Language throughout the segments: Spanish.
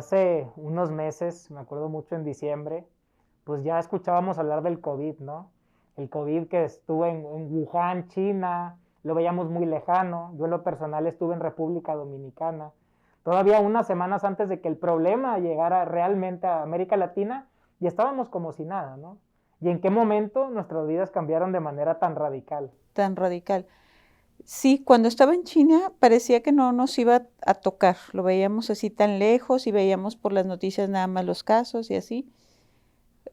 hace unos meses, me acuerdo mucho en diciembre, pues ya escuchábamos hablar del COVID, ¿no? El COVID que estuvo en Wuhan, China, lo veíamos muy lejano. Yo en lo personal estuve en República Dominicana. Todavía unas semanas antes de que el problema llegara realmente a América Latina, y estábamos como si nada, ¿no? ¿Y en qué momento nuestras vidas cambiaron de manera tan radical? Tan radical. Sí, cuando estaba en China parecía que no nos iba a tocar, lo veíamos así tan lejos y veíamos por las noticias nada más los casos y así.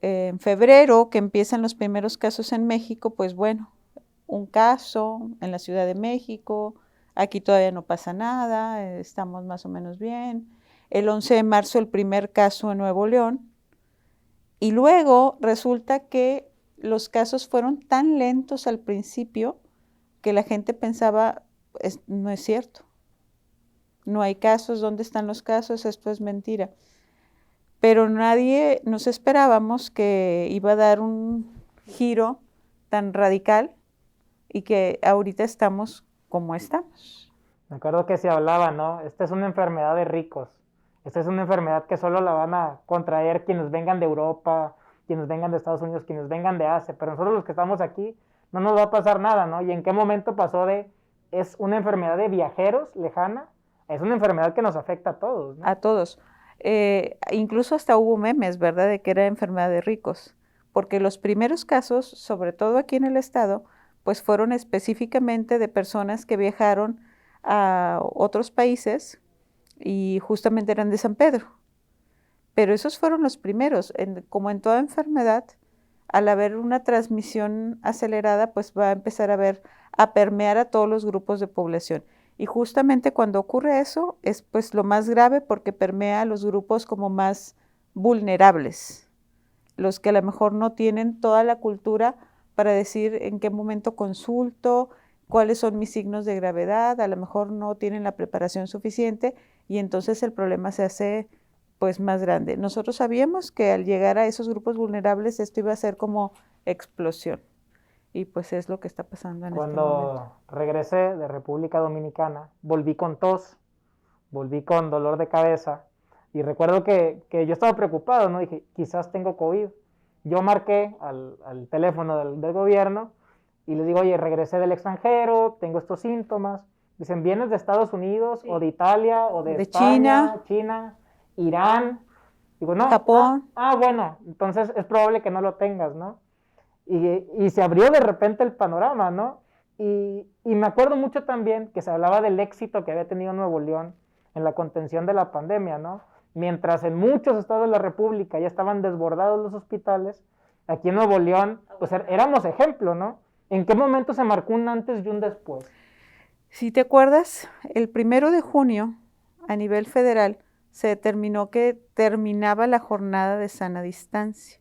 En febrero, que empiezan los primeros casos en México, pues bueno, un caso en la Ciudad de México, aquí todavía no pasa nada, estamos más o menos bien. El 11 de marzo el primer caso en Nuevo León y luego resulta que los casos fueron tan lentos al principio que la gente pensaba, no es cierto, no hay casos, ¿dónde están los casos? Esto es mentira. Pero nadie nos esperábamos que iba a dar un giro tan radical y que ahorita estamos como estamos. Me acuerdo que se hablaba, ¿no? Esta es una enfermedad de ricos. Esta es una enfermedad que solo la van a contraer quienes vengan de Europa, quienes vengan de Estados Unidos, quienes vengan de Asia. Pero nosotros los que estamos aquí no nos va a pasar nada, ¿no? ¿Y en qué momento pasó de es una enfermedad de viajeros lejana? Es una enfermedad que nos afecta a todos, ¿no? A todos. Incluso hasta hubo memes, ¿verdad?, de que era enfermedad de ricos, porque los primeros casos, sobre todo aquí en el estado, pues fueron específicamente de personas que viajaron a otros países y justamente eran de San Pedro. Pero esos fueron los primeros. Como en toda enfermedad, al haber una transmisión acelerada, pues va a empezar a permear a todos los grupos de población. Y justamente cuando ocurre eso es pues lo más grave porque permea a los grupos como más vulnerables, los que a lo mejor no tienen toda la cultura para decir en qué momento consulto, cuáles son mis signos de gravedad, a lo mejor no tienen la preparación suficiente y entonces el problema se hace pues más grande. Nosotros sabíamos que al llegar a esos grupos vulnerables esto iba a ser como explosión y pues es lo que está pasando en este momento. Cuando regresé de República Dominicana, volví con tos, volví con dolor de cabeza y recuerdo que yo estaba preocupado, ¿no? Dije, quizás tengo COVID. Yo marqué al teléfono del gobierno y les digo, oye, regresé del extranjero, tengo estos síntomas. Dicen, ¿vienes de Estados Unidos o de Italia o de De España, China, China, Irán? Digo, no, Japón, bueno, entonces es probable que no lo tengas, ¿no? Y se abrió de repente el panorama, ¿no? Y me acuerdo mucho también que se hablaba del éxito que había tenido Nuevo León en la contención de la pandemia, ¿no? Mientras en muchos estados de la República ya estaban desbordados los hospitales, aquí en Nuevo León, pues éramos ejemplo, ¿no? ¿En qué momento se marcó un antes y un después? si te acuerdas, el 1 de junio a nivel federal se determinó que terminaba la jornada de sana distancia,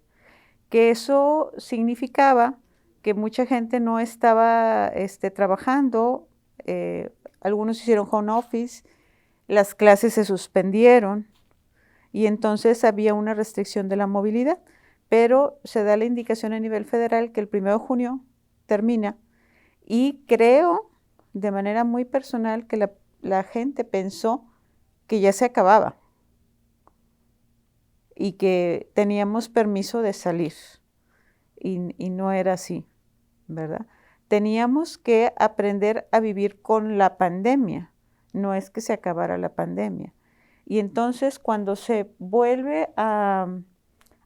que eso significaba que mucha gente no estaba trabajando, algunos hicieron home office, las clases se suspendieron y entonces había una restricción de la movilidad, pero se da la indicación a nivel federal que el 1 de junio termina y creo de manera muy personal que la gente pensó que ya se acababa y que teníamos permiso de salir y no era así, ¿verdad? Teníamos que aprender a vivir con la pandemia, no es que se acabara la pandemia. Y entonces cuando se vuelve a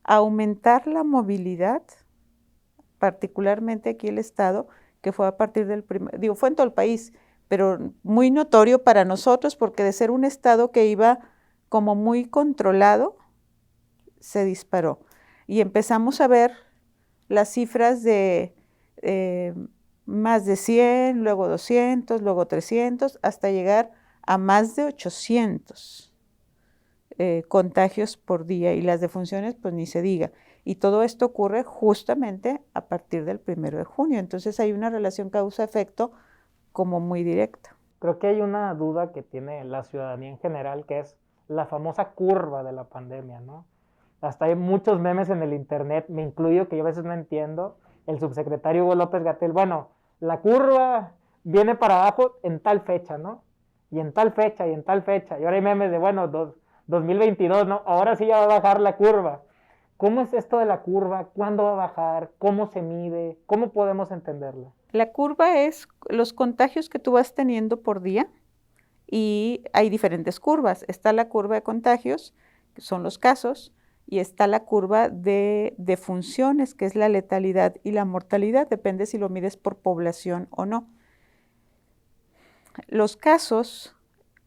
aumentar la movilidad, particularmente aquí el estado, que fue a partir del fue en todo el país, pero muy notorio para nosotros porque de ser un estado que iba como muy controlado, se disparó. Y empezamos a ver las cifras de más de 100, luego 200, luego 300, hasta llegar a más de 800 contagios por día y las defunciones pues ni se diga. Y todo esto ocurre justamente a partir del 1 de junio. Entonces hay una relación causa-efecto como muy directa. Creo que hay una duda que tiene la ciudadanía en general, que es la famosa curva de la pandemia, ¿no? Hasta hay muchos memes en el internet, me incluyo, que yo a veces no entiendo. El subsecretario Hugo López-Gatell, bueno, la curva viene para abajo en tal fecha, ¿no? Y en tal fecha, y en tal fecha. Y ahora hay memes de, bueno, 2022, ¿no? Ahora sí ya va a bajar la curva. ¿Cómo es esto de la curva? ¿Cuándo va a bajar? ¿Cómo se mide? ¿Cómo podemos entenderla? La curva es los contagios que tú vas teniendo por día y hay diferentes curvas. Está la curva de contagios, que son los casos, y está la curva de defunciones, que es la letalidad y la mortalidad, depende si lo mides por población o no. Los casos,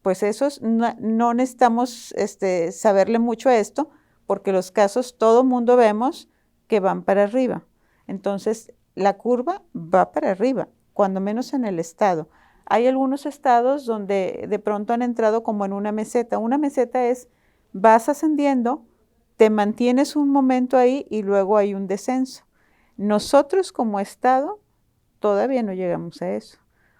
pues esos no necesitamos saberle mucho a esto, porque los casos todo mundo vemos que van para arriba. Entonces, la curva va para arriba, cuando menos en el estado. Hay algunos estados donde de pronto han entrado como en una meseta. Una meseta es, vas ascendiendo, te mantienes un momento ahí y luego hay un descenso. Nosotros como estado todavía no llegamos a eso,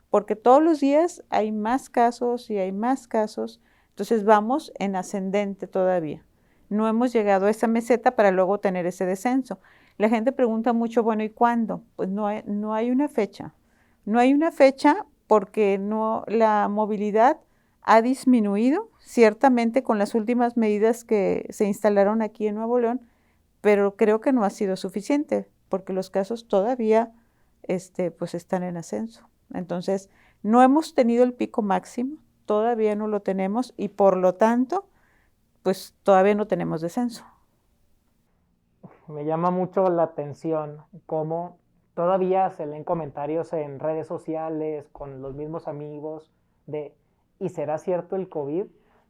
porque todos los días hay más casos y hay más casos, entonces vamos en ascendente todavía. No hemos llegado a esa meseta para luego tener ese descenso. La gente pregunta mucho, bueno, ¿y cuándo? Pues no hay una fecha. No hay una fecha porque la movilidad ha disminuido, ciertamente con las últimas medidas que se instalaron aquí en Nuevo León, pero creo que no ha sido suficiente, porque los casos todavía pues están en ascenso. Entonces, no hemos tenido el pico máximo, todavía no lo tenemos y por lo tanto, pues todavía no tenemos descenso. Me llama mucho la atención cómo todavía se leen comentarios en redes sociales con los mismos amigos de ¿y será cierto el COVID?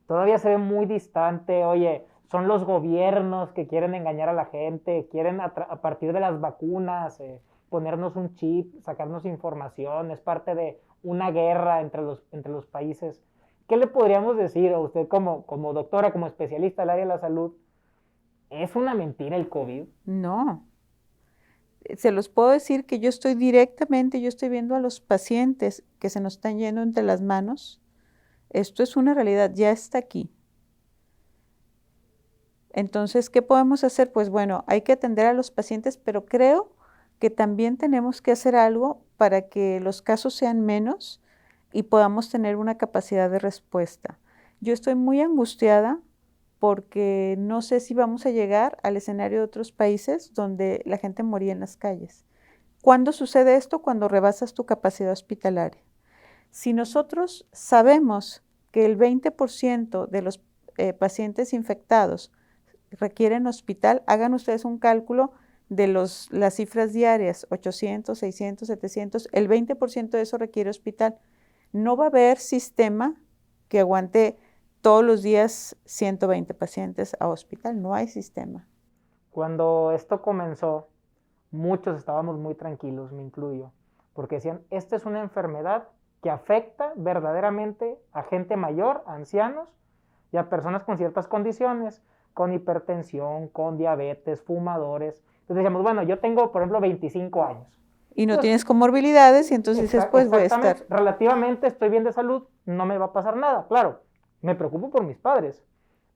Todavía se ve muy distante, oye, son los gobiernos que quieren engañar a la gente, quieren a partir de las vacunas ponernos un chip, sacarnos información, es parte de una guerra entre los países. ¿Qué le podríamos decir a usted como doctora, como especialista del área de la salud? ¿Es una mentira el COVID? No. Se los puedo decir que yo estoy viendo a los pacientes que se nos están yendo entre las manos. Esto es una realidad, ya está aquí. Entonces, ¿qué podemos hacer? Pues bueno, hay que atender a los pacientes, pero creo que también tenemos que hacer algo para que los casos sean menos y podamos tener una capacidad de respuesta. Yo estoy muy angustiada porque no sé si vamos a llegar al escenario de otros países donde la gente moría en las calles. ¿Cuándo sucede esto? Cuando rebasas tu capacidad hospitalaria. Si nosotros sabemos que el 20% de los pacientes infectados requieren hospital, hagan ustedes un cálculo de las cifras diarias, 800, 600, 700, el 20% de eso requiere hospital. No va a haber sistema que aguante todos los días 120 pacientes a hospital, no hay sistema. Cuando esto comenzó, muchos estábamos muy tranquilos, me incluyo, porque decían, esta es una enfermedad que afecta verdaderamente a gente mayor, a ancianos y a personas con ciertas condiciones, con hipertensión, con diabetes, fumadores. Entonces decíamos, bueno, yo tengo, por ejemplo, 25 años. Y no tienes comorbilidades y entonces dices, pues voy a estar. Relativamente estoy bien de salud, no me va a pasar nada. Claro, me preocupo por mis padres.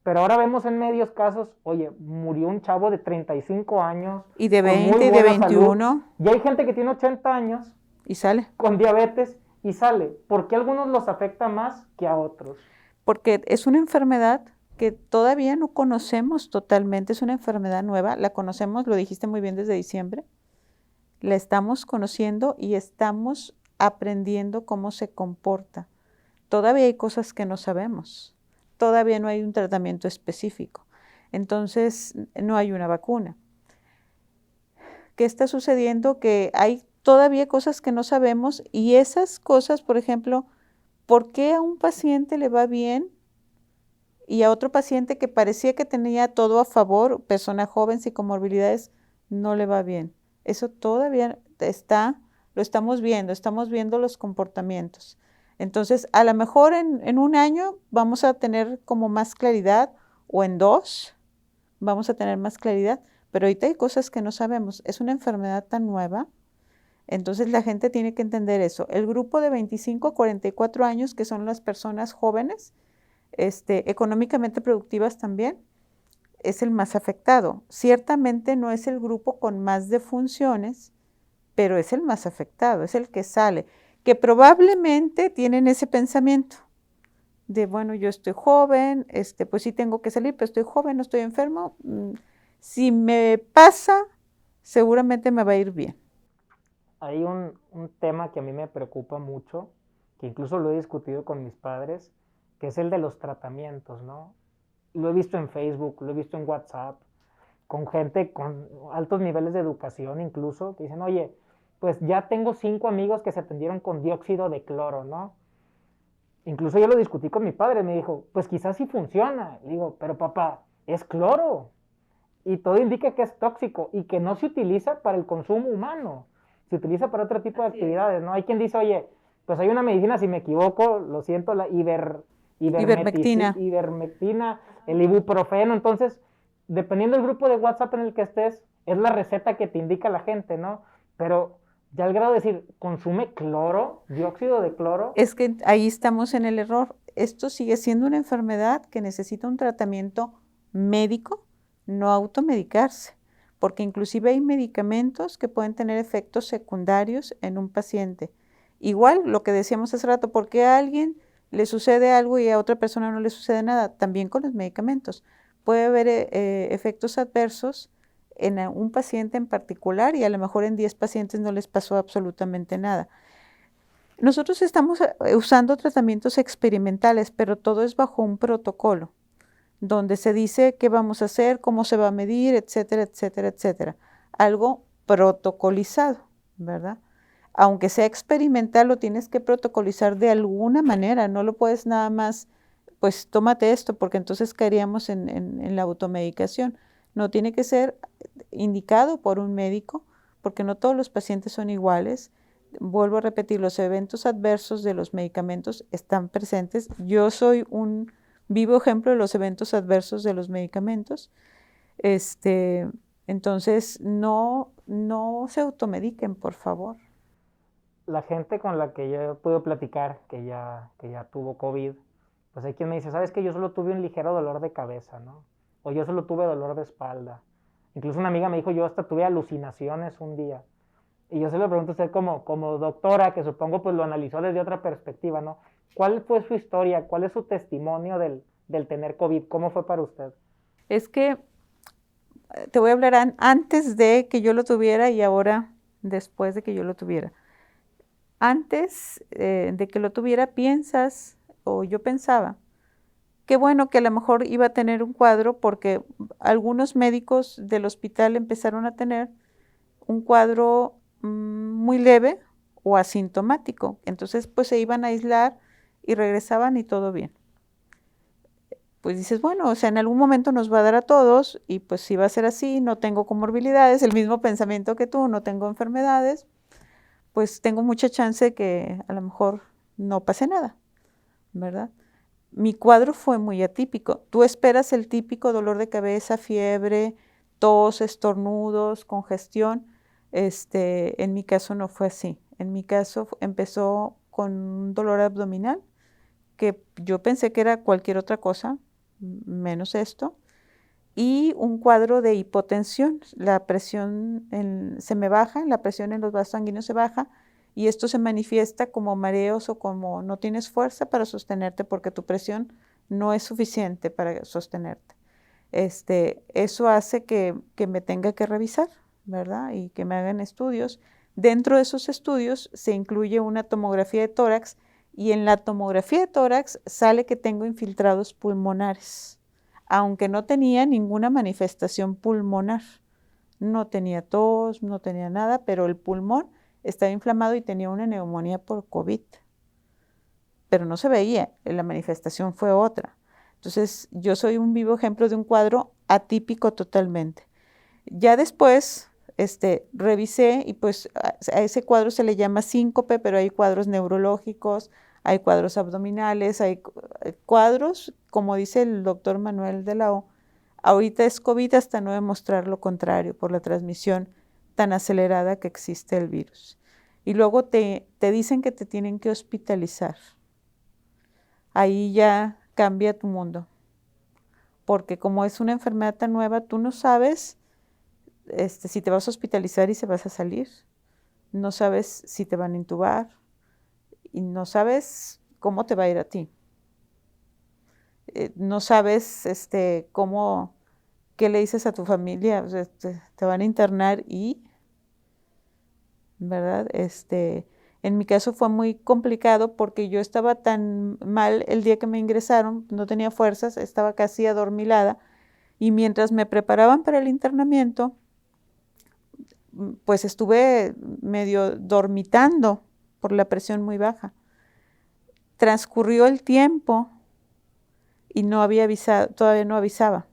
Pero ahora vemos en medios casos, oye, murió un chavo de 35 años. Y de 20 y de 21. Salud, y hay gente que tiene 80 años. Y sale. Con diabetes y sale. ¿Por qué a algunos los afecta más que a otros? Porque es una enfermedad que todavía no conocemos totalmente, es una enfermedad nueva, la conocemos, lo dijiste muy bien desde diciembre, la estamos conociendo y estamos aprendiendo cómo se comporta. Todavía hay cosas que no sabemos, todavía no hay un tratamiento específico, entonces no hay una vacuna. ¿Qué está sucediendo? Que hay todavía cosas que no sabemos y esas cosas, por ejemplo, ¿por qué a un paciente le va bien y a otro paciente que parecía que tenía todo a favor, persona joven sin comorbilidades, no le va bien? Eso todavía lo estamos viendo los comportamientos. Entonces, a lo mejor en un año vamos a tener como más claridad, o en 2 vamos a tener más claridad, pero ahorita hay cosas que no sabemos. Es una enfermedad tan nueva, entonces la gente tiene que entender eso. El grupo de 25 a 44 años, que son las personas jóvenes, económicamente productivas también, es el más afectado. Ciertamente no es el grupo con más defunciones, pero es el más afectado, es el que sale, que probablemente tienen ese pensamiento de, bueno, yo estoy joven, pues sí tengo que salir, pero estoy joven, no estoy enfermo. Si me pasa, seguramente me va a ir bien. Hay un tema que a mí me preocupa mucho, que incluso lo he discutido con mis padres, que es el de los tratamientos, ¿no? Lo he visto en Facebook, lo he visto en WhatsApp, con gente con altos niveles de educación incluso, que dicen, oye, pues ya tengo 5 amigos que se atendieron con dióxido de cloro, ¿no? Incluso yo lo discutí con mi padre, me dijo, pues quizás sí funciona. Le digo, pero papá, es cloro. Y todo indica que es tóxico y que no se utiliza para el consumo humano. Se utiliza para otro tipo de actividades, ¿no? Hay quien dice, oye, pues hay una medicina, si me equivoco, lo siento, la Ivermectina. ivermectina, el ibuprofeno. Entonces, dependiendo del grupo de WhatsApp en el que estés, es la receta que te indica la gente, ¿no? Pero ya al grado de decir, consume cloro, dióxido de cloro. Es que ahí estamos en el error. Esto sigue siendo una enfermedad que necesita un tratamiento médico, no automedicarse, porque inclusive hay medicamentos que pueden tener efectos secundarios en un paciente. Igual lo que decíamos hace rato, porque a alguien le sucede algo y a otra persona no le sucede nada, también con los medicamentos. Puede haber efectos adversos en un paciente en particular y a lo mejor en 10 pacientes no les pasó absolutamente nada. Nosotros estamos usando tratamientos experimentales, pero todo es bajo un protocolo, donde se dice qué vamos a hacer, cómo se va a medir, etcétera, etcétera, etcétera. Algo protocolizado, ¿verdad? Aunque sea experimental, lo tienes que protocolizar de alguna manera, no lo puedes nada más, pues tómate esto, porque entonces caeríamos en la automedicación. No, tiene que ser indicado por un médico, porque no todos los pacientes son iguales. Vuelvo a repetir, los eventos adversos de los medicamentos están presentes. Yo soy un vivo ejemplo de los eventos adversos de los medicamentos. Entonces, no se automediquen, por favor. La gente con la que yo puedo platicar, que ya tuvo COVID, pues hay quien me dice, ¿sabes qué? Yo solo tuve un ligero dolor de cabeza, ¿no? O yo solo tuve dolor de espalda. Incluso una amiga me dijo, yo hasta tuve alucinaciones un día. Y yo se lo pregunto a usted como doctora, que supongo pues lo analizó desde otra perspectiva, ¿no? ¿Cuál fue su historia? ¿Cuál es su testimonio del tener COVID? ¿Cómo fue para usted? Es que te voy a hablar antes de que yo lo tuviera y ahora después de que yo lo tuviera. Antes de que lo tuviera, piensas, o yo pensaba, qué bueno que a lo mejor iba a tener un cuadro porque algunos médicos del hospital empezaron a tener un cuadro muy leve o asintomático. Entonces, pues se iban a aislar y regresaban y todo bien. Pues dices, bueno, o sea, en algún momento nos va a dar a todos y pues si va a ser así, no tengo comorbilidades, el mismo pensamiento que tú, no tengo enfermedades, pues tengo mucha chance de que a lo mejor no pase nada, ¿verdad? Mi cuadro fue muy atípico. Tú esperas el típico dolor de cabeza, fiebre, tos, estornudos, congestión. En mi caso no fue así. En mi caso empezó con un dolor abdominal que yo pensé que era cualquier otra cosa, menos esto, y un cuadro de hipotensión. La presión se me baja, la presión en los vasos sanguíneos se baja y esto se manifiesta como mareos o como no tienes fuerza para sostenerte porque tu presión no es suficiente para sostenerte. Eso hace que me tenga que revisar, ¿verdad? Y que me hagan estudios. Dentro de esos estudios se incluye una tomografía de tórax y en la tomografía de tórax sale que tengo infiltrados pulmonares, aunque no tenía ninguna manifestación pulmonar. No tenía tos, no tenía nada, pero el pulmón estaba inflamado y tenía una neumonía por COVID. Pero no se veía, la manifestación fue otra. Entonces, yo soy un vivo ejemplo de un cuadro atípico totalmente. Ya después, revisé y pues a ese cuadro se le llama síncope, pero hay cuadros neurológicos, hay cuadros abdominales, hay cuadros, como dice el doctor Manuel de la O, ahorita es COVID hasta no demostrar lo contrario por la transmisión tan acelerada que existe el virus. Y luego te dicen que te tienen que hospitalizar. Ahí ya cambia tu mundo, porque como es una enfermedad tan nueva, tú no sabes si te vas a hospitalizar y se vas a salir, no sabes si te van a intubar y no sabes cómo te va a ir a ti. no sabes qué le dices a tu familia, o sea, te van a internar y, ¿verdad? En mi caso fue muy complicado porque yo estaba tan mal el día que me ingresaron, no tenía fuerzas, estaba casi adormilada y mientras me preparaban para el internamiento, pues estuve medio dormitando por la presión muy baja. Transcurrió el tiempo y no había avisado, todavía no avisaba.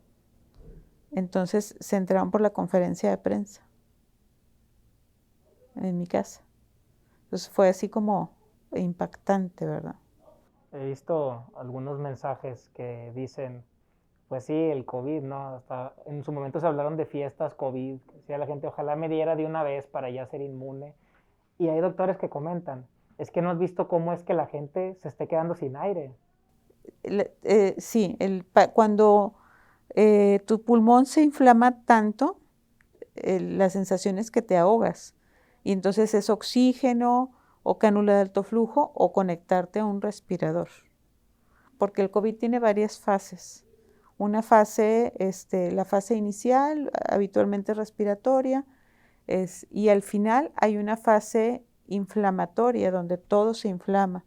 Entonces se enteraron por la conferencia de prensa en mi casa. Entonces fue así como impactante, ¿verdad? He visto algunos mensajes que dicen, pues sí, el COVID, ¿no? Hasta en su momento se hablaron de fiestas COVID, decía la gente, ojalá me diera de una vez para ya ser inmune. Y hay doctores que comentan, es que no has visto cómo es que la gente se esté quedando sin aire. Sí, cuando tu pulmón se inflama tanto, la sensación es que te ahogas. Y entonces es oxígeno o cánula de alto flujo o conectarte a un respirador. Porque el COVID tiene varias fases. Una fase, la fase inicial, habitualmente respiratoria, y al final hay una fase inflamatoria donde todo se inflama.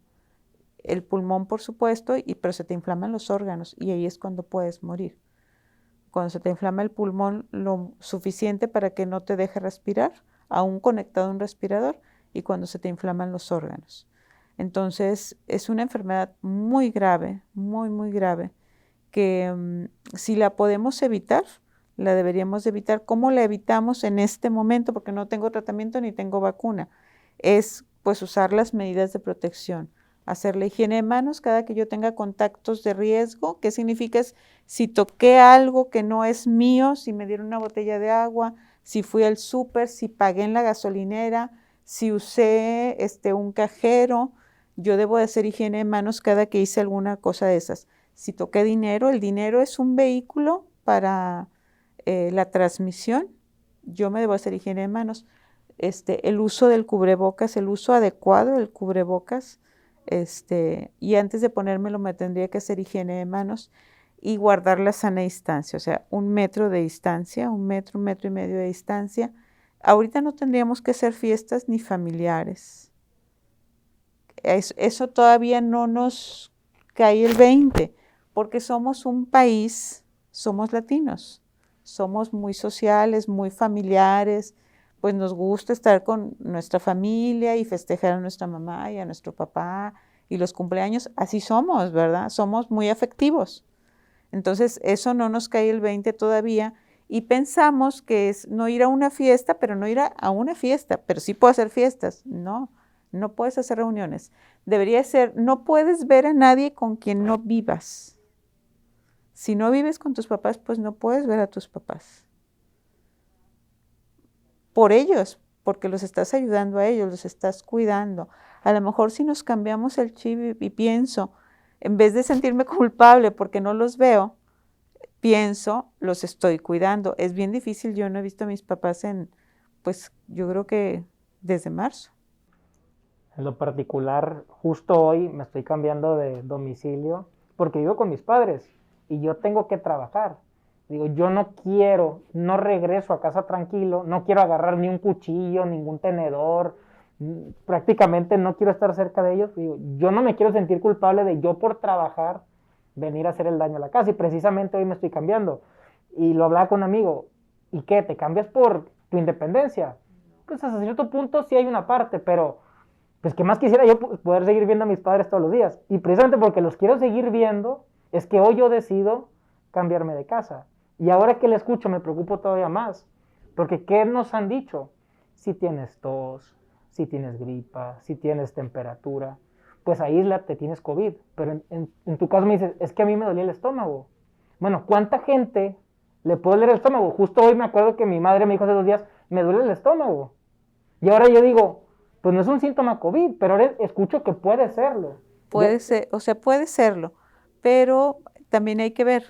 El pulmón, por supuesto, pero se te inflaman los órganos y ahí es cuando puedes morir. Cuando se te inflama el pulmón lo suficiente para que no te deje respirar, aún conectado a un respirador, y cuando se te inflaman los órganos. Entonces, es una enfermedad muy grave, muy, muy grave, que si la podemos evitar, la deberíamos evitar. ¿Cómo la evitamos en este momento? Porque no tengo tratamiento ni tengo vacuna. Es pues usar las medidas de protección, hacer la higiene de manos cada que yo tenga contactos de riesgo. ¿Qué significa? Es si toqué algo que no es mío, si me dieron una botella de agua, si fui al súper, si pagué en la gasolinera, si usé un cajero, yo debo de hacer higiene de manos cada que hice alguna cosa de esas. Si toqué dinero, el dinero es un vehículo para la transmisión, yo me debo hacer higiene de manos. El uso del cubrebocas, el uso adecuado del cubrebocas, y antes de ponérmelo me tendría que hacer higiene de manos y guardar la sana distancia, o sea, 1 metro de distancia, 1 metro y medio de distancia. Ahorita no tendríamos que hacer fiestas ni familiares. Eso todavía no nos cae el 20, porque somos un país, somos latinos, somos muy sociales, muy familiares, pues nos gusta estar con nuestra familia y festejar a nuestra mamá y a nuestro papá y los cumpleaños, así somos, ¿verdad? Somos muy afectivos. Entonces, eso no nos cae el 20 todavía y pensamos que es no ir a una fiesta, pero no ir a una fiesta, pero sí puedo hacer fiestas. No, no puedes hacer reuniones. Debería ser, no puedes ver a nadie con quien no vivas. Si no vives con tus papás, pues no puedes ver a tus papás. Por ellos, porque los estás ayudando a ellos, los estás cuidando. A lo mejor si nos cambiamos el chip y pienso, en vez de sentirme culpable porque no los veo, pienso, los estoy cuidando. Es bien difícil, yo no he visto a mis papás pues yo creo que desde marzo. En lo particular, justo hoy me estoy cambiando de domicilio porque vivo con mis padres y yo tengo que trabajar. Digo, yo no quiero, no regreso a casa tranquilo, no quiero agarrar ni un cuchillo, ningún tenedor, prácticamente no quiero estar cerca de ellos. Digo, yo no me quiero sentir culpable de yo por trabajar venir a hacer el daño a la casa y precisamente hoy me estoy cambiando. Y lo hablaba con un amigo, ¿y qué? ¿Te cambias por tu independencia? Pues hasta cierto punto sí hay una parte, pero pues que más quisiera yo poder seguir viendo a mis padres todos los días. Y precisamente porque los quiero seguir viendo, es que hoy yo decido cambiarme de casa. Y ahora que le escucho me preocupo todavía más. Porque ¿qué nos han dicho? Si tienes tos, si tienes gripa, si tienes temperatura, pues aíslate, tienes COVID. Pero en tu caso me dices, es que a mí me dolía el estómago. Bueno, ¿cuánta gente le puede doler el estómago? Justo hoy me acuerdo que mi madre me dijo hace 2 días, me duele el estómago. Y ahora yo digo, pues no es un síntoma COVID, pero ahora escucho que puede serlo. Puede ser, o sea, puede serlo, pero también hay que ver,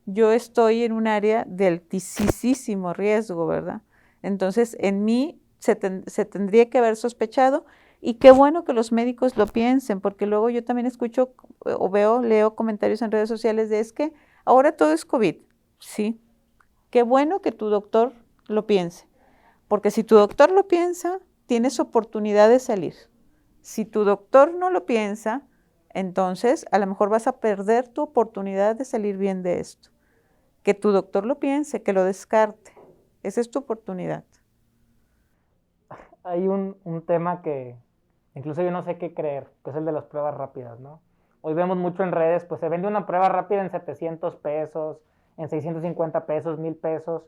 yo estoy en un área de altísimo riesgo, ¿verdad? Entonces, en mí se tendría que haber sospechado Y qué bueno que los médicos lo piensen, porque luego yo también escucho o leo comentarios en redes sociales de es que ahora todo es COVID. Sí, qué bueno que tu doctor lo piense, porque si tu doctor lo piensa, tienes oportunidad de salir. Si tu doctor no lo piensa, entonces a lo mejor vas a perder tu oportunidad de salir bien de esto. Que tu doctor lo piense, que lo descarte. Esa es tu oportunidad. Hay un tema que incluso yo no sé qué creer, que es el de las pruebas rápidas, ¿no? Hoy vemos mucho en redes, pues se vende una prueba rápida en 700 pesos, en 650 pesos, 1000 pesos,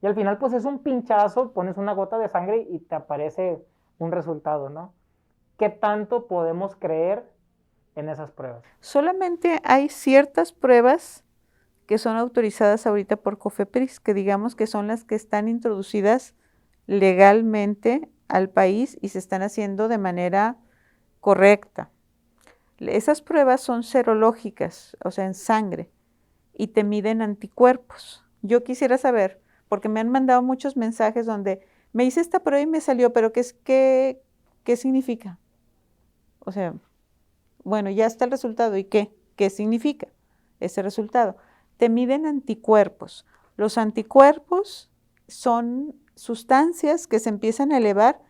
y al final pues es un pinchazo, pones una gota de sangre y te aparece un resultado, ¿no? ¿Qué tanto podemos creer en esas pruebas? Solamente hay ciertas pruebas que son autorizadas ahorita por COFEPRIS, que digamos que son las que están introducidas legalmente al país y se están haciendo de manera correcta. Esas pruebas son serológicas, o sea, en sangre, y te miden anticuerpos. Yo quisiera saber, porque me han mandado muchos mensajes donde me hice esta prueba y me salió, pero ¿qué significa? O sea, bueno, ya está el resultado, ¿y qué? ¿Qué significa ese resultado? Te miden anticuerpos. Los anticuerpos son sustancias que se empiezan a elevar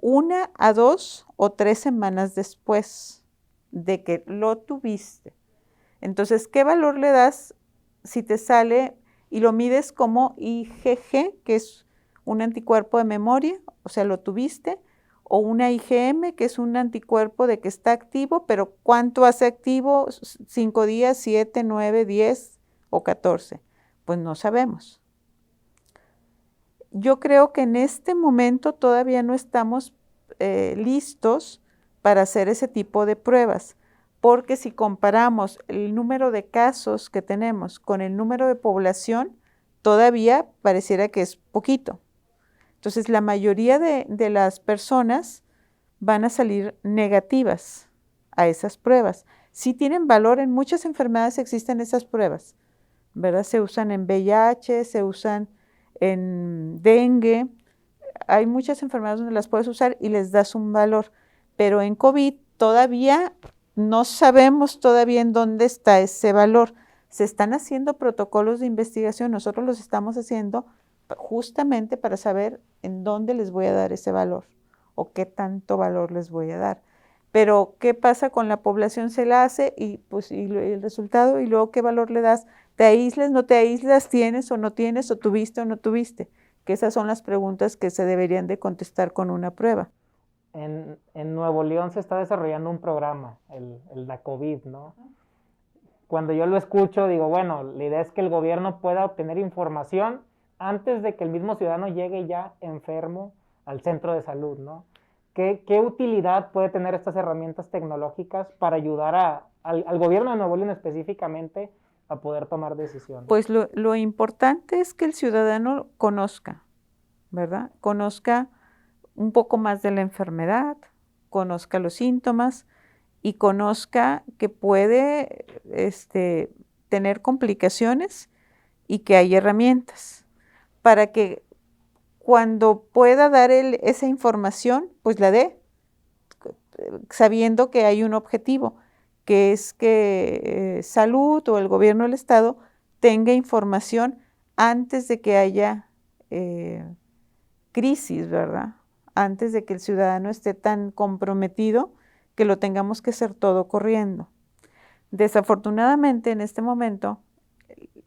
1 a 2 o 3 semanas después de que lo tuviste. Entonces, ¿qué valor le das si te sale y lo mides como IgG, que es un anticuerpo de memoria, o sea, lo tuviste, o una IgM, que es un anticuerpo de que está activo, pero ¿cuánto hace activo? 5 días, 7, 9, 10 o 14. Pues no sabemos. Yo creo que en este momento todavía no estamos listos para hacer ese tipo de pruebas, porque si comparamos el número de casos que tenemos con el número de población, todavía pareciera que es poquito. Entonces, la mayoría de las personas van a salir negativas a esas pruebas. Sí tienen valor, en muchas enfermedades existen esas pruebas, ¿verdad? Se usan en VIH, se usan en dengue, hay muchas enfermedades donde las puedes usar y les das un valor, pero en COVID todavía no sabemos todavía en dónde está ese valor. Se están haciendo protocolos de investigación, nosotros los estamos haciendo justamente para saber en dónde les voy a dar ese valor o qué tanto valor les voy a dar. Pero, ¿qué pasa con la población? Se la hace y pues y el resultado, y luego ¿qué valor le das? ¿Te aíslas, no te aíslas? ¿Tienes o no tienes? ¿O tuviste o no tuviste? Que esas son las preguntas que se deberían de contestar con una prueba. En Nuevo León se está desarrollando un programa, el DACOVID, ¿no? Cuando yo lo escucho, digo, bueno, la idea es que el gobierno pueda obtener información antes de que el mismo ciudadano llegue ya enfermo al centro de salud, ¿no? ¿Qué utilidad puede tener estas herramientas tecnológicas para ayudar al gobierno de Nuevo León específicamente a poder tomar decisiones? Pues lo importante es que el ciudadano conozca, ¿verdad? Conozca un poco más de la enfermedad, conozca los síntomas y conozca que puede tener complicaciones y que hay herramientas para que cuando pueda dar esa información, pues la dé, sabiendo que hay un objetivo, que es que salud o el gobierno del estado tenga información antes de que haya crisis, ¿verdad? Antes de que el ciudadano esté tan comprometido que lo tengamos que hacer todo corriendo. Desafortunadamente, en este momento,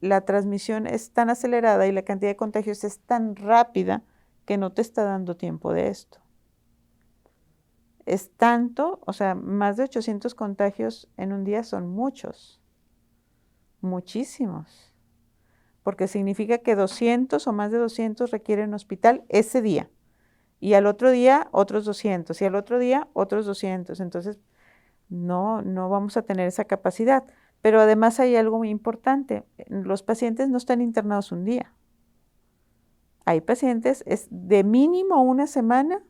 la transmisión es tan acelerada y la cantidad de contagios es tan rápida que no te está dando tiempo de esto. Es tanto, o sea, más de 800 contagios en un día son muchos, muchísimos, porque significa que 200 o más de 200 requieren hospital ese día, y al otro día otros 200, y al otro día otros 200, entonces no vamos a tener esa capacidad. Pero además hay algo muy importante, los pacientes no están internados un día. Hay pacientes, es de mínimo una semana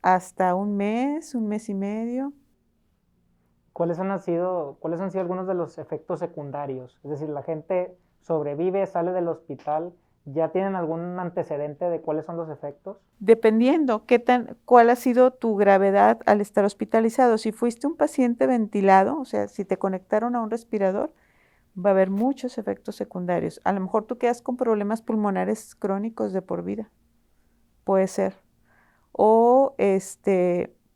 hasta un mes y medio. ¿Cuáles han sido algunos de los efectos secundarios? Es decir, la gente sobrevive, sale del hospital ¿Ya tienen algún antecedente de cuáles son los efectos? Dependiendo cuál ha sido tu gravedad al estar hospitalizado. Si fuiste un paciente ventilado, o sea, si te conectaron a un respirador, va a haber muchos efectos secundarios. A lo mejor tú quedas con problemas pulmonares crónicos de por vida, puede ser. O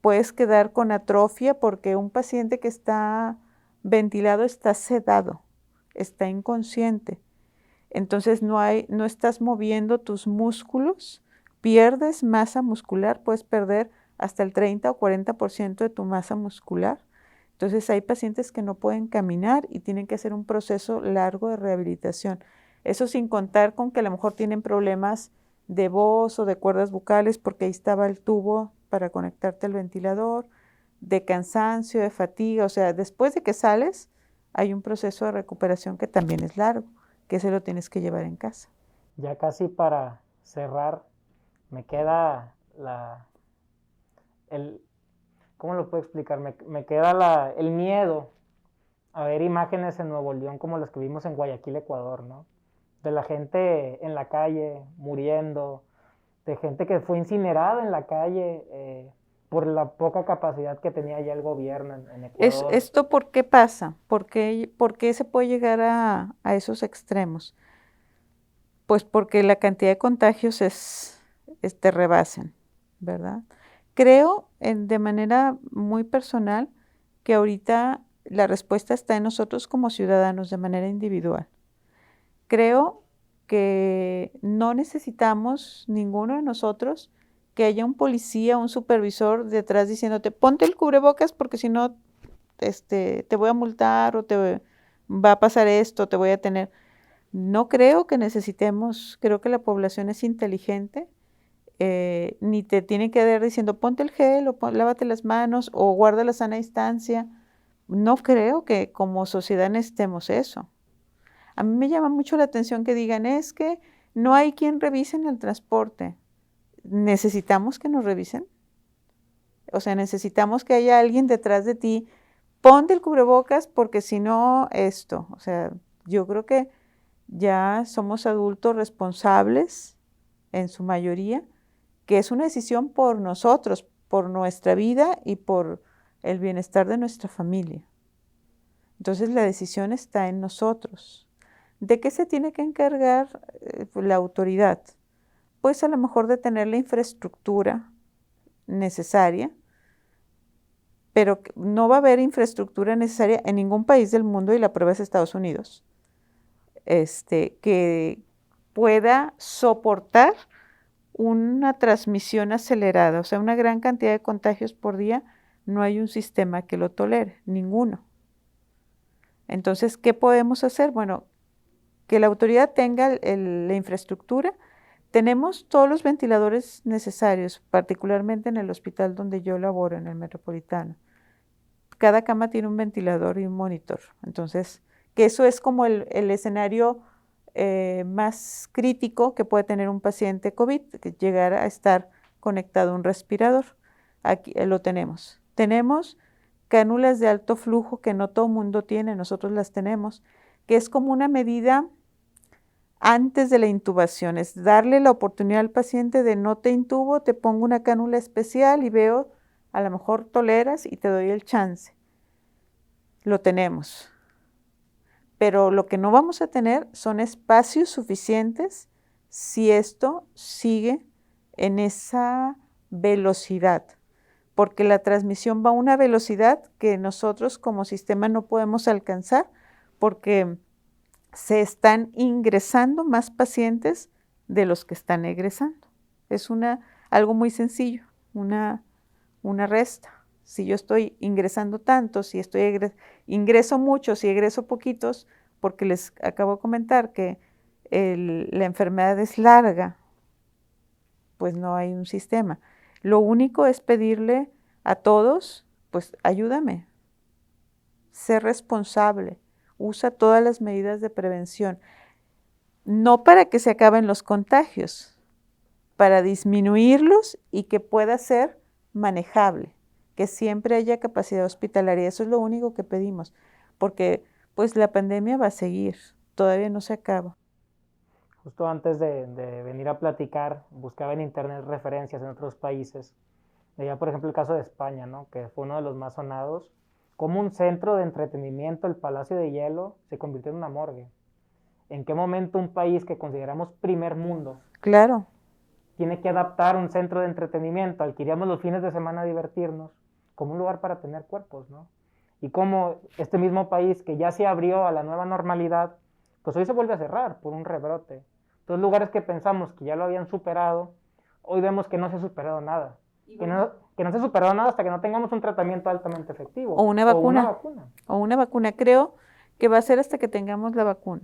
puedes quedar con atrofia porque un paciente que está ventilado está sedado, está inconsciente. Entonces no estás moviendo tus músculos, pierdes masa muscular, puedes perder hasta el 30 o 40% de tu masa muscular. Entonces hay pacientes que no pueden caminar y tienen que hacer un proceso largo de rehabilitación. Eso sin contar con que a lo mejor tienen problemas de voz o de cuerdas vocales porque ahí estaba el tubo para conectarte al ventilador, de cansancio, de fatiga. O sea, después de que sales, hay un proceso de recuperación que también es largo, que se lo tienes que llevar en casa. Ya casi para cerrar, me queda ¿cómo lo puedo explicar? Me queda el miedo a ver imágenes en Nuevo León como las que vimos en Guayaquil, Ecuador, ¿no? De la gente en la calle muriendo, de gente que fue incinerada en la calle por la poca capacidad que tenía ya el gobierno en Ecuador. ¿Esto por qué pasa? ¿Por qué se puede llegar a esos extremos? Pues porque la cantidad de contagios te rebasan, ¿verdad? Creo de manera muy personal que ahorita la respuesta está en nosotros como ciudadanos de manera individual. Creo que no necesitamos ninguno de nosotros que haya un policía, un supervisor detrás diciéndote, ponte el cubrebocas porque si no te voy a multar o te va a pasar esto, te voy a tener. No creo que necesitemos, creo que la población es inteligente, ni te tiene que dar diciendo ponte el gel o lávate las manos o guarda la sana distancia. No creo que como sociedad necesitemos eso. A mí me llama mucho la atención que digan es que no hay quien revise en el transporte. ¿Necesitamos que nos revisen? O sea, necesitamos que haya alguien detrás de ti. Ponte el cubrebocas porque si no, esto. O sea, yo creo que ya somos adultos responsables, en su mayoría, que es una decisión por nosotros, por nuestra vida y por el bienestar de nuestra familia. Entonces la decisión está en nosotros. ¿De qué se tiene que encargar la autoridad? Pues a lo mejor de tener la infraestructura necesaria, pero no va a haber infraestructura necesaria en ningún país del mundo y la prueba es Estados Unidos. Que pueda soportar una transmisión acelerada, o sea, una gran cantidad de contagios por día, no hay un sistema que lo tolere, ninguno. Entonces, ¿qué podemos hacer? Bueno, que la autoridad tenga la infraestructura. Tenemos todos los ventiladores necesarios, particularmente en el hospital donde yo laboro, en el Metropolitano. Cada cama tiene un ventilador y un monitor. Entonces, que eso es como el escenario más crítico que puede tener un paciente COVID, que llegar a estar conectado a un respirador. Aquí lo tenemos. Tenemos cánulas de alto flujo que no todo el mundo tiene, nosotros las tenemos, que es como una medida antes de la intubación, es darle la oportunidad al paciente de no te intubo, te pongo una cánula especial y veo, a lo mejor toleras y te doy el chance. Lo tenemos. Pero lo que no vamos a tener son espacios suficientes si esto sigue en esa velocidad, porque la transmisión va a una velocidad que nosotros como sistema no podemos alcanzar porque se están ingresando más pacientes de los que están egresando. Es algo muy sencillo, una resta. Si yo estoy ingresando tanto, si ingreso muchos y egreso poquitos, porque les acabo de comentar que la enfermedad es larga, pues no hay un sistema. Lo único es pedirle a todos, pues ayúdame, sé responsable, usa todas las medidas de prevención, no para que se acaben los contagios, para disminuirlos y que pueda ser manejable, que siempre haya capacidad hospitalaria. Eso es lo único que pedimos, porque pues la pandemia va a seguir, todavía no se acaba. Justo antes de venir a platicar, buscaba en internet referencias en otros países. Veía, por ejemplo, el caso de España, ¿no? Que fue uno de los más sonados. Como un centro de entretenimiento, el Palacio de Hielo, se convirtió en una morgue. ¿En qué momento un país que consideramos primer mundo Claro. tiene que adaptar un centro de entretenimiento al que iríamos los fines de semana a divertirnos como un lugar para tener cuerpos, ¿no? Y como este mismo país que ya se abrió a la nueva normalidad, pues hoy se vuelve a cerrar por un rebrote. Entonces lugares que pensamos que ya lo habían superado, hoy vemos que no se ha superado nada. Que no se ha superado nada hasta que no tengamos un tratamiento altamente efectivo. O una vacuna. O una vacuna. O una vacuna. Creo que va a ser hasta que tengamos la vacuna.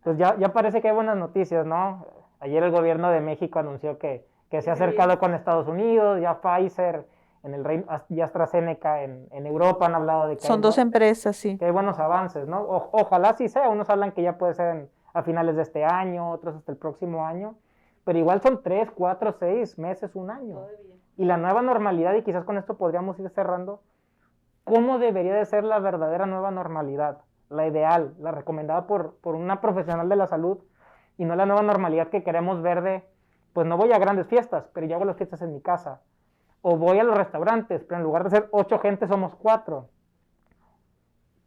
Pues ya parece que hay buenas noticias, ¿no? Ayer el gobierno de México anunció que se ha acercado con Estados Unidos, ya Pfizer en el Reino, y AstraZeneca en Europa han hablado de que son dos empresas, sí. Que hay buenos avances, ¿no? Ojalá sí sea, unos hablan que ya puede ser a finales de este año, otros hasta el próximo año, pero igual son 3, 4, 6 meses, un año. Todavía. Y la nueva normalidad, y quizás con esto podríamos ir cerrando, ¿cómo debería de ser la verdadera nueva normalidad? La ideal, la recomendada por una profesional de la salud, y no la nueva normalidad que queremos ver de, pues no voy a grandes fiestas, pero yo hago las fiestas en mi casa. O voy a los restaurantes, pero en lugar de ser 8 gente somos 4.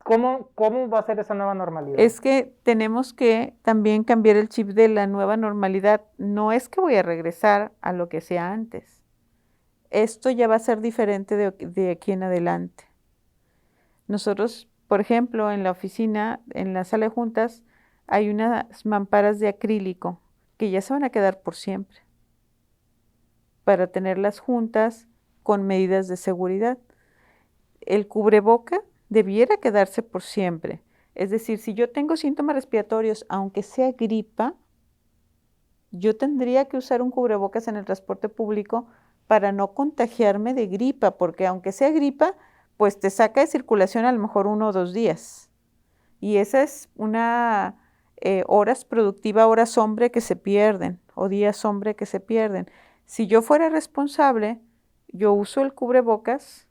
¿Cómo va a ser esa nueva normalidad? Es que tenemos que también cambiar el chip de la nueva normalidad. No es que voy a regresar a lo que sea antes. Esto ya va a ser diferente de aquí en adelante. Nosotros, por ejemplo, en la oficina, en la sala de juntas, hay unas mamparas de acrílico que ya se van a quedar por siempre para tener las juntas con medidas de seguridad. El cubreboca debiera quedarse por siempre. Es decir, si yo tengo síntomas respiratorios, aunque sea gripa, yo tendría que usar un cubrebocas en el transporte público para no contagiarme de gripa, porque aunque sea gripa, pues te saca de circulación a lo mejor 1 o 2 días. Y esa es una horas productiva, horas hombre que se pierden, o días hombre que se pierden. Si yo fuera responsable, yo uso el cubrebocas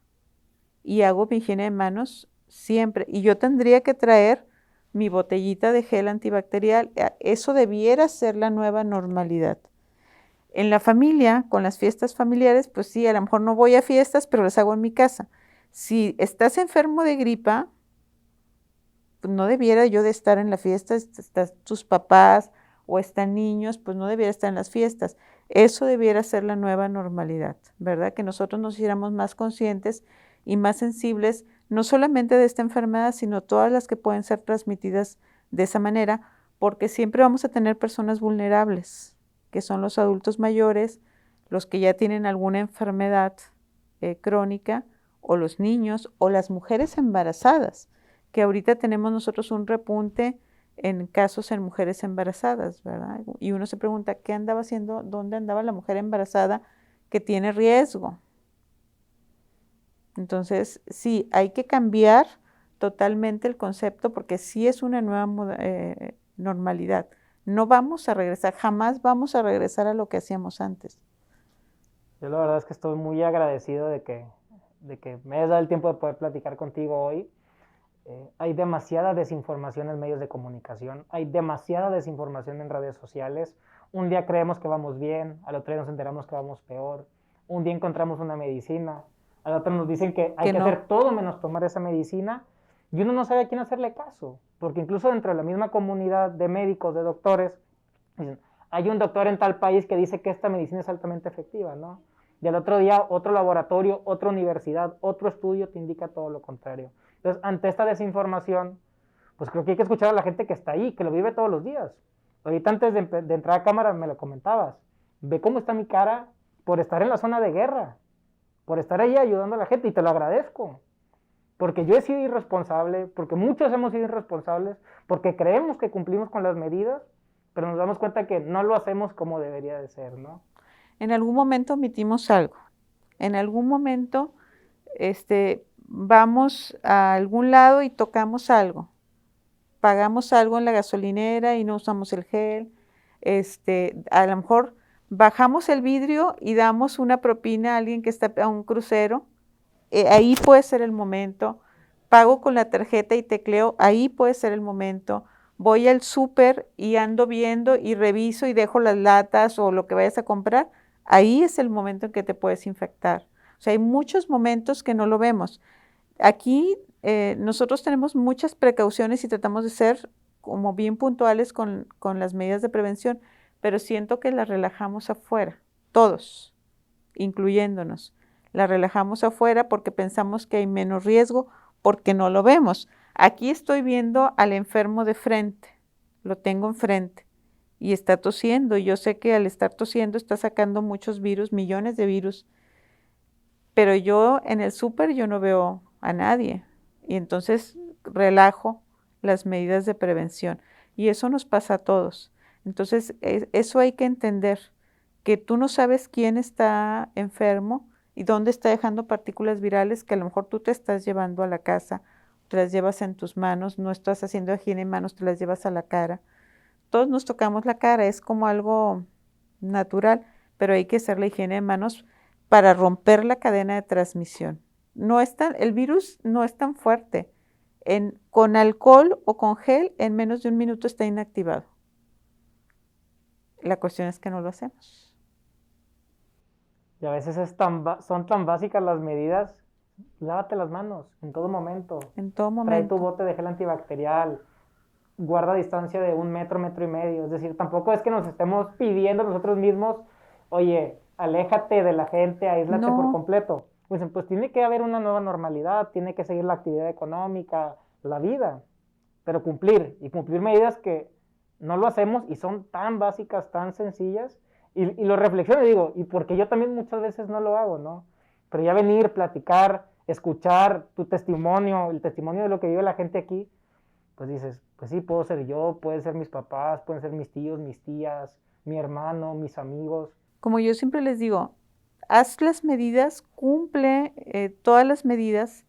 y hago mi higiene de manos siempre. Y yo tendría que traer mi botellita de gel antibacterial. Eso debiera ser la nueva normalidad. En la familia, con las fiestas familiares, pues sí, a lo mejor no voy a fiestas, pero las hago en mi casa. Si estás enfermo de gripa, pues no debiera yo de estar en la fiesta, están tus papás o están niños, pues no debiera estar en las fiestas. Eso debiera ser la nueva normalidad, ¿verdad? Que nosotros nos hiciéramos más conscientes y más sensibles, no solamente de esta enfermedad, sino todas las que pueden ser transmitidas de esa manera, porque siempre vamos a tener personas vulnerables, que son los adultos mayores, los que ya tienen alguna enfermedad crónica, o los niños, o las mujeres embarazadas, que ahorita tenemos nosotros un repunte en casos en mujeres embarazadas, ¿verdad? Y uno se pregunta, ¿qué andaba haciendo? ¿Dónde andaba la mujer embarazada que tiene riesgo? Entonces, sí, hay que cambiar totalmente el concepto porque sí es una nueva normalidad. No vamos a regresar, jamás vamos a regresar a lo que hacíamos antes. Yo la verdad es que estoy muy agradecido de que me hayas dado el tiempo de poder platicar contigo hoy. Hay demasiada desinformación en medios de comunicación, hay demasiada desinformación en redes sociales. Un día creemos que vamos bien, al otro día nos enteramos que vamos peor. Un día encontramos una medicina, al otro nos dicen que hay que hacer todo menos tomar esa medicina, y uno no sabe a quién hacerle caso, porque incluso dentro de la misma comunidad de médicos, de doctores, dicen, hay un doctor en tal país que dice que esta medicina es altamente efectiva, ¿no? Y al otro día otro laboratorio, otra universidad, otro estudio te indica todo lo contrario. Entonces, ante esta desinformación, pues creo que hay que escuchar a la gente que está ahí, que lo vive todos los días. Ahorita antes de entrar a cámara me lo comentabas. Ve cómo está mi cara por estar en la zona de guerra, por estar ahí ayudando a la gente, y te lo agradezco. Porque yo he sido irresponsable, porque muchos hemos sido irresponsables, porque creemos que cumplimos con las medidas, pero nos damos cuenta que no lo hacemos como debería de ser, ¿no? En algún momento omitimos algo. En algún momento vamos a algún lado y tocamos algo. Pagamos algo en la gasolinera y no usamos el gel. A lo mejor bajamos el vidrio y damos una propina a alguien que está a un crucero. Ahí puede ser el momento. Pago con la tarjeta y tecleo, ahí puede ser el momento. voy al súper y ando viendo y reviso y dejo las latas o lo que vayas a comprar, ahí es el momento en que te puedes infectar. O sea, hay muchos momentos que no lo vemos. Aquí nosotros tenemos muchas precauciones y tratamos de ser como bien puntuales con las medidas de prevención, pero siento que las relajamos afuera, todos, incluyéndonos. La relajamos afuera porque pensamos que hay menos riesgo, porque no lo vemos. Aquí estoy viendo al enfermo de frente, lo tengo enfrente y está tosiendo. Yo sé que al estar tosiendo está sacando muchos virus, millones de virus, pero yo en el súper yo no veo a nadie y entonces relajo las medidas de prevención y eso nos pasa a todos. Entonces eso hay que entender, que tú no sabes quién está enfermo y dónde está dejando partículas virales que a lo mejor tú te estás llevando a la casa, te las llevas en tus manos, no estás haciendo higiene en manos, te las llevas a la cara. Todos nos tocamos la cara, es como algo natural, pero hay que hacer la higiene de manos para romper la cadena de transmisión. El virus no es tan fuerte. Con alcohol o con gel, en menos de un minuto está inactivado. La cuestión es que no lo hacemos. Y a veces son tan básicas las medidas. Lávate las manos en todo momento. En todo Trae tu momento. bote de gel antibacterial. Guarda distancia de 1 metro, 1,5 metros. Es decir, tampoco es que nos estemos pidiendo nosotros mismos, oye, aléjate de la gente, aíslate por No, completo. Pues tiene que haber una nueva normalidad, tiene que seguir la actividad económica, la vida, pero cumplir medidas que no lo hacemos y son tan básicas, tan sencillas. Y lo reflexiono y digo, y porque yo también muchas veces no lo hago, ¿no? Pero ya venir, platicar, escuchar tu testimonio, el testimonio de lo que vive la gente aquí, pues dices, pues sí, puedo ser yo, pueden ser mis papás, pueden ser mis tíos, mis tías, mi hermano, mis amigos. como yo siempre les digo, haz las medidas, cumple todas las medidas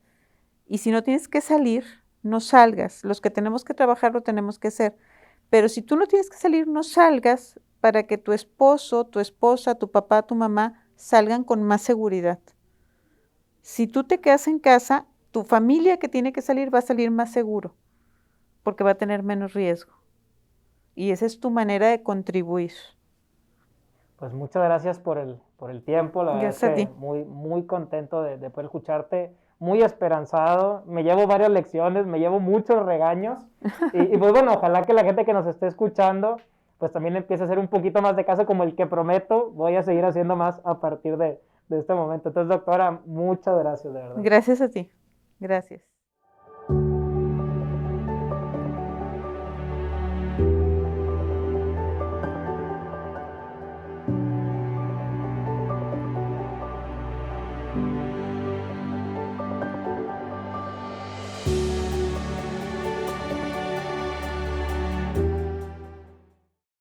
y si no tienes que salir, no salgas. Los que tenemos que trabajar lo tenemos que hacer. Pero si tú no tienes que salir, no salgas para que tu esposo, tu esposa, tu papá, tu mamá salgan con más seguridad. Si tú te quedas en casa, tu familia que tiene que salir va a salir más seguro porque va a tener menos riesgo. Y esa es tu manera de contribuir. Pues muchas gracias por el tiempo, la verdad es Gracias a que ti. muy, muy contento de poder escucharte, muy esperanzado, me llevo varias lecciones, me llevo muchos regaños y pues bueno, ojalá que la gente que nos esté escuchando pues también empiece a hacer un poquito más de caso como el que prometo, voy a seguir haciendo más a partir de este momento. Entonces, doctora, muchas gracias, de verdad. Gracias a ti. Gracias.